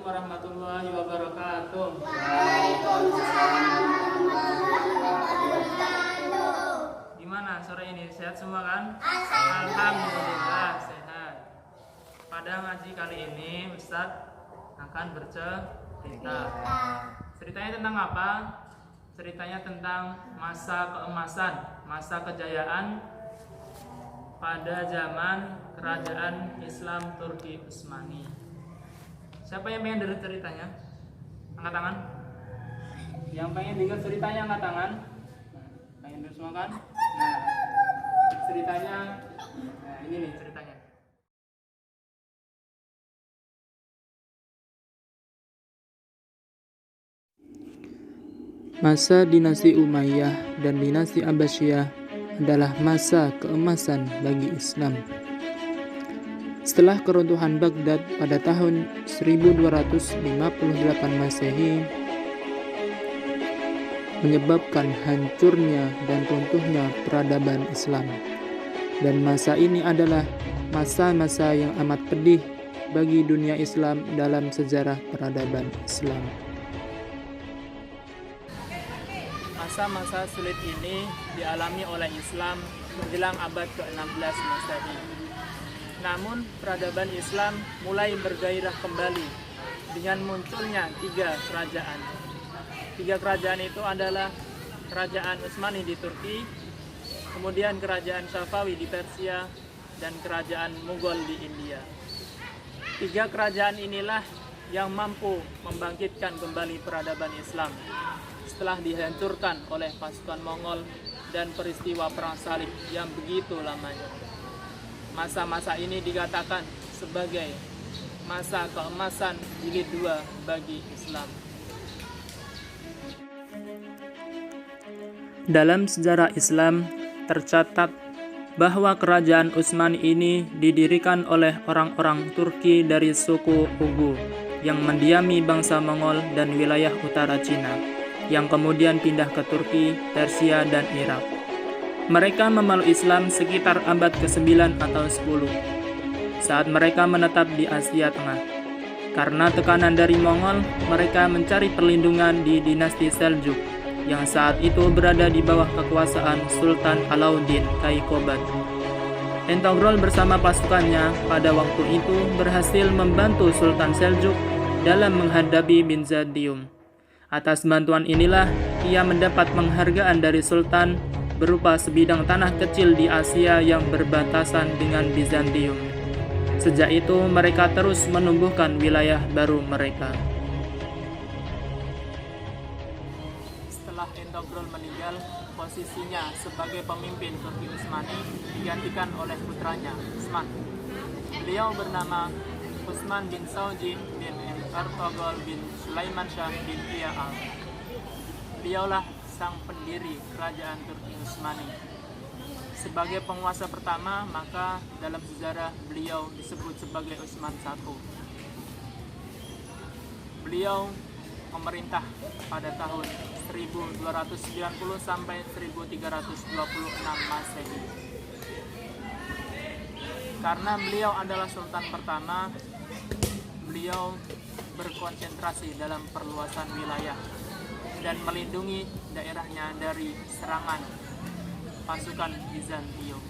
warahmatullahi wabarakatuh. Waalaikumsalam warahmatullahi wabarakatuh. Gimana sore ini? Sehat semua kan? Alhamdulillah. Sehat. Pada ngaji kali ini Ustadz akan bercerita. Ceritanya tentang apa? Ceritanya tentang masa keemasan, masa kejayaan pada zaman kerajaan Islam Turki Utsmani. Siapa yang pengen dengar ceritanya? Angkat tangan. Yang pengen dengar ceritanya angkat tangan. Nah, pengen dengar semua kan? Nah, ceritanya, nah ini nih ceritanya. Masa dinasti Umayyah dan dinasti Abbasiyah adalah masa keemasan bagi Islam. Setelah keruntuhan Baghdad pada tahun 1258 Masehi menyebabkan hancurnya dan runtuhnya peradaban Islam. Dan masa ini adalah masa-masa yang amat pedih bagi dunia Islam dalam sejarah peradaban Islam. Masa-masa sulit ini dialami oleh Islam menjelang abad ke-16 Masehi. Namun, peradaban Islam mulai bergairah kembali dengan munculnya tiga kerajaan. Tiga kerajaan itu adalah Kerajaan Utsmani di Turki, kemudian Kerajaan Safawi di Persia, dan Kerajaan Mughal di India. Tiga kerajaan inilah yang mampu membangkitkan kembali peradaban Islam setelah dihancurkan oleh pasukan Mongol dan peristiwa Perang Salib yang begitu lamanya. Masa-masa ini dikatakan sebagai masa keemasan jilid 2 bagi Islam. Dalam sejarah Islam tercatat bahwa kerajaan Utsmani ini didirikan oleh orang-orang Turki dari suku Ugu yang mendiami bangsa Mongol dan wilayah utara Cina, yang kemudian pindah ke Turki, Persia, dan Irak. Mereka memeluk Islam sekitar abad ke-9 atau 10 saat mereka menetap di Asia Tengah. Karena tekanan dari Mongol, mereka mencari perlindungan di dinasti Seljuk yang saat itu berada di bawah kekuasaan Sultan Alauddin Kaykobat. Entogrol bersama pasukannya pada waktu itu berhasil membantu Sultan Seljuk dalam menghadapi Bizantium. Atas bantuan inilah ia mendapat penghargaan dari Sultan berupa sebidang tanah kecil di Asia yang berbatasan dengan Bizantium. Sejak itu mereka terus menumbuhkan wilayah baru mereka. Setelah Entogrol meninggal, posisinya sebagai pemimpin Turki Utsmani digantikan oleh putranya, Utsman. Beliau bernama Utsman bin Sauji bin Ertugrul bin Sulaiman Shah bin Iyal. Beliaulah sang pendiri kerajaan Turki Utsmani. Sebagai penguasa pertama, maka dalam sejarah beliau disebut sebagai Utsman I. Beliau memerintah pada tahun 1290 sampai 1326 Masehi. Karena beliau adalah sultan pertama, beliau berkonsentrasi dalam perluasan wilayah dan melindungi daerahnya dari serangan pasukan Bizantium.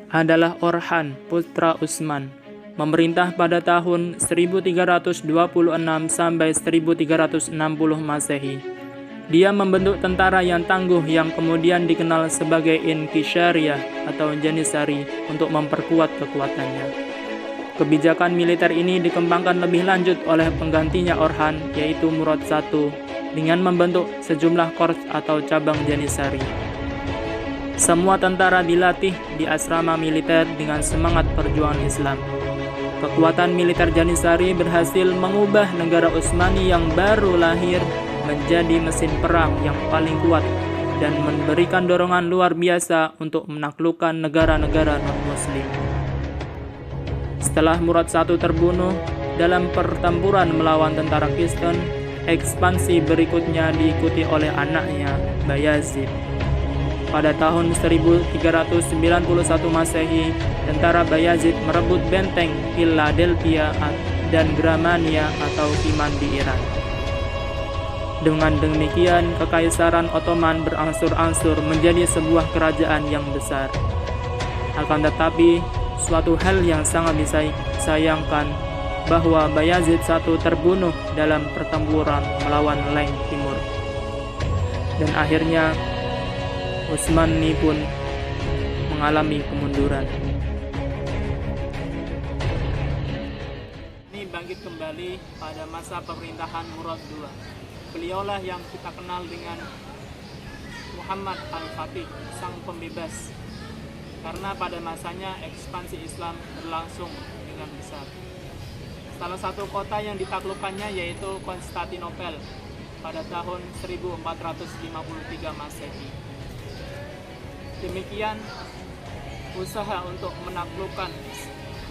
Adalah Orhan, putra Utsman, memerintah pada tahun 1326 sampai 1360 Masehi. Dia membentuk tentara yang tangguh yang kemudian dikenal sebagai Inkisariyah atau Janissary untuk memperkuat kekuatannya. Kebijakan militer ini dikembangkan lebih lanjut oleh penggantinya Orhan, yaitu Murad I, dengan membentuk sejumlah korps atau cabang Janissary. Semua tentara dilatih di asrama militer dengan semangat perjuangan Islam. Kekuatan militer Janissary berhasil mengubah negara Utsmani yang baru lahir menjadi mesin perang yang paling kuat dan memberikan dorongan luar biasa untuk menaklukkan negara-negara non-muslim. Setelah Murad I terbunuh dalam pertempuran melawan tentara Kristen, ekspansi berikutnya diikuti oleh anaknya, Bayazid. pada tahun 1391 Masehi, tentara Bayazid merebut benteng Philadelphia dan Gramania atau Timan di Iran. Dengan demikian, Kekaisaran Ottoman berangsur-angsur menjadi sebuah kerajaan yang besar. Akan tetapi, suatu hal yang sangat disayangkan bahwa Bayazid I terbunuh dalam pertempuran melawan Leng Timur. Dan akhirnya Utsmani pun mengalami kemunduran. Ini bangkit kembali pada masa pemerintahan Murad II. Beliaulah yang kita kenal dengan Muhammad Al-Fatih, sang pembebas. Karena pada masanya ekspansi Islam berlangsung dengan besar. Salah satu kota yang ditaklukkannya yaitu Konstantinopel pada tahun 1453 Masehi. Demikian usaha untuk menaklukkan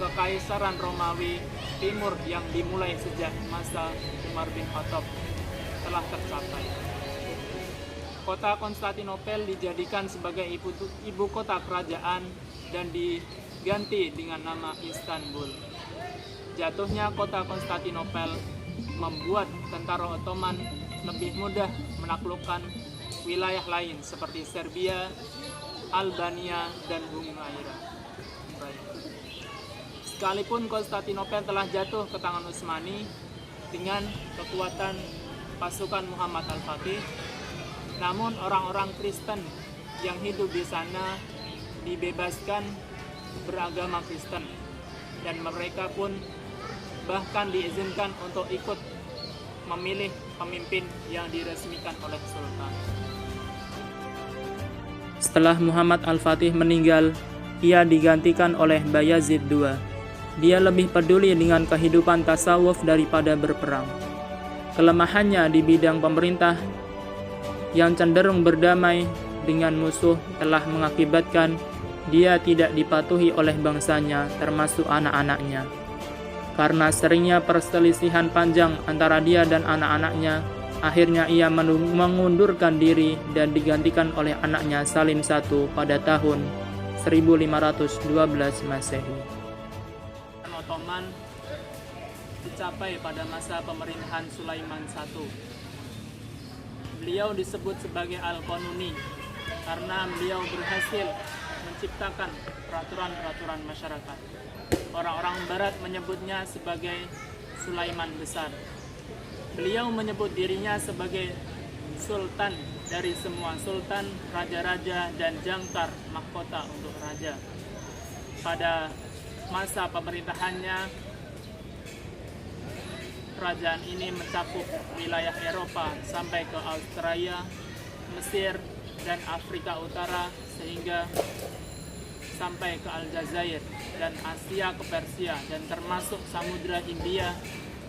Kekaisaran Romawi Timur yang dimulai sejak masa Umar bin Khattab telah tercapai. Kota Konstantinopel dijadikan sebagai ibu kota kerajaan dan diganti dengan nama Istanbul. Jatuhnya kota Konstantinopel membuat tentara Ottoman lebih mudah menaklukkan wilayah lain seperti Serbia, Albania, dan Bulgaria. Sekalipun Konstantinopel telah jatuh ke tangan Utsmani dengan kekuatan pasukan Muhammad Al-Fatih, namun orang-orang Kristen yang hidup di sana dibebaskan beragama Kristen dan mereka pun bahkan diizinkan untuk ikut memilih pemimpin yang diresmikan oleh Sultan. Setelah Muhammad Al-Fatih meninggal, ia digantikan oleh Bayazid II. Dia lebih peduli dengan kehidupan tasawuf daripada berperang. Kelemahannya di bidang pemerintah yang cenderung berdamai dengan musuh telah mengakibatkan dia tidak dipatuhi oleh bangsanya, termasuk anak-anaknya. Karena seringnya perselisihan panjang antara dia dan anak-anaknya, akhirnya ia mengundurkan diri dan digantikan oleh anaknya Salim I pada tahun 1512 Masehi. Ottoman dicapai pada masa pemerintahan Sulaiman I. Beliau disebut sebagai Al-Qanuni karena beliau berhasil menciptakan peraturan-peraturan masyarakat. Orang-orang barat menyebutnya sebagai Sulaiman Besar. Beliau menyebut dirinya sebagai sultan dari semua sultan, raja-raja, dan jangkar mahkota untuk raja. Pada masa pemerintahannya, kerajaan ini mencakup wilayah Eropa sampai ke Australia, Mesir, dan Afrika Utara, sehingga sampai ke Aljazair dan Asia ke Persia, dan termasuk Samudra Hindia,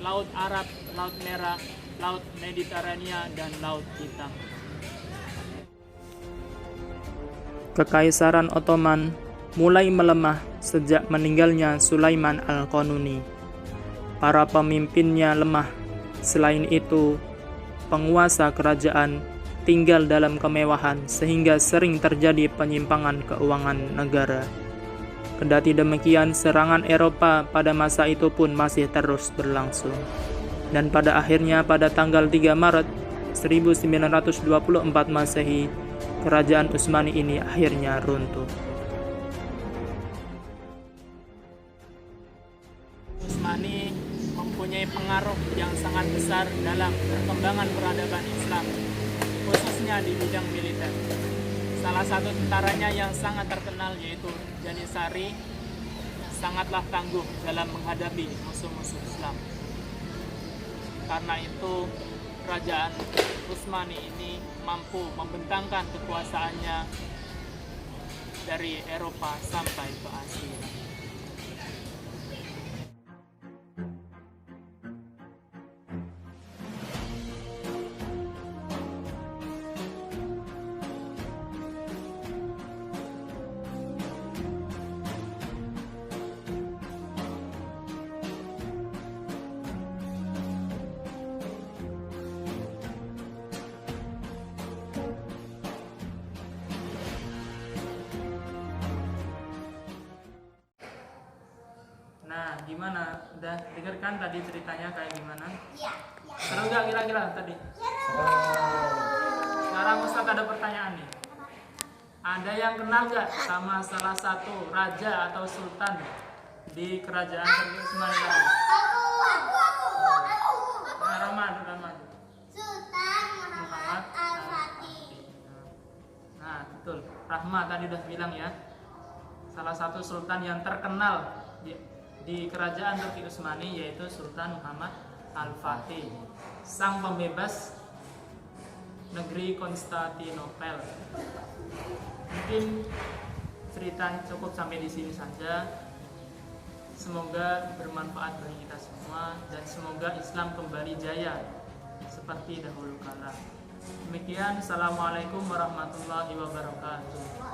Laut Arab, Laut Merah, Laut Mediterania, dan Laut Hitam. Kekaisaran Ottoman mulai melemah sejak meninggalnya Sulaiman Al-Qanuni. Para pemimpinnya lemah. Selain itu, penguasa kerajaan tinggal dalam kemewahan sehingga sering terjadi penyimpangan keuangan negara. Kendati demikian, serangan Eropa pada masa itu pun masih terus berlangsung. Dan pada akhirnya pada tanggal 3 Maret 1924 Masehi, kerajaan Utsmani ini akhirnya runtuh. Utsmani mempunyai pengaruh yang sangat besar dalam perkembangan peradaban Islam, khususnya di bidang militer. Salah satu tentaranya yang sangat terkenal yaitu Janisari sangatlah tangguh dalam menghadapi musuh-musuh Islam. Karena itu, kerajaan Utsmani ini mampu membentangkan kekuasaannya dari Eropa sampai ke Asia. gimana? Udah denger kan tadi ceritanya kayak gimana? Iya. Seru gak kira-kira tadi? Sekarang Ustadz ada pertanyaan nih. Ada yang kenal gak sama salah satu raja atau sultan di kerajaan Turki Utsmani tadi? Nah, Rahman. Sultan Muhammad Al-Fatih. Nah, betul. Rahma tadi udah bilang ya. Salah satu sultan yang terkenal di kerajaan Turki Utsmani yaitu Sultan Muhammad Al-Fatih, sang pembebas negeri Konstantinopel. Mungkin cerita cukup sampai di sini saja. Semoga bermanfaat bagi kita semua dan semoga Islam kembali jaya seperti dahulu kala. Demikian, assalamualaikum warahmatullahi wabarakatuh.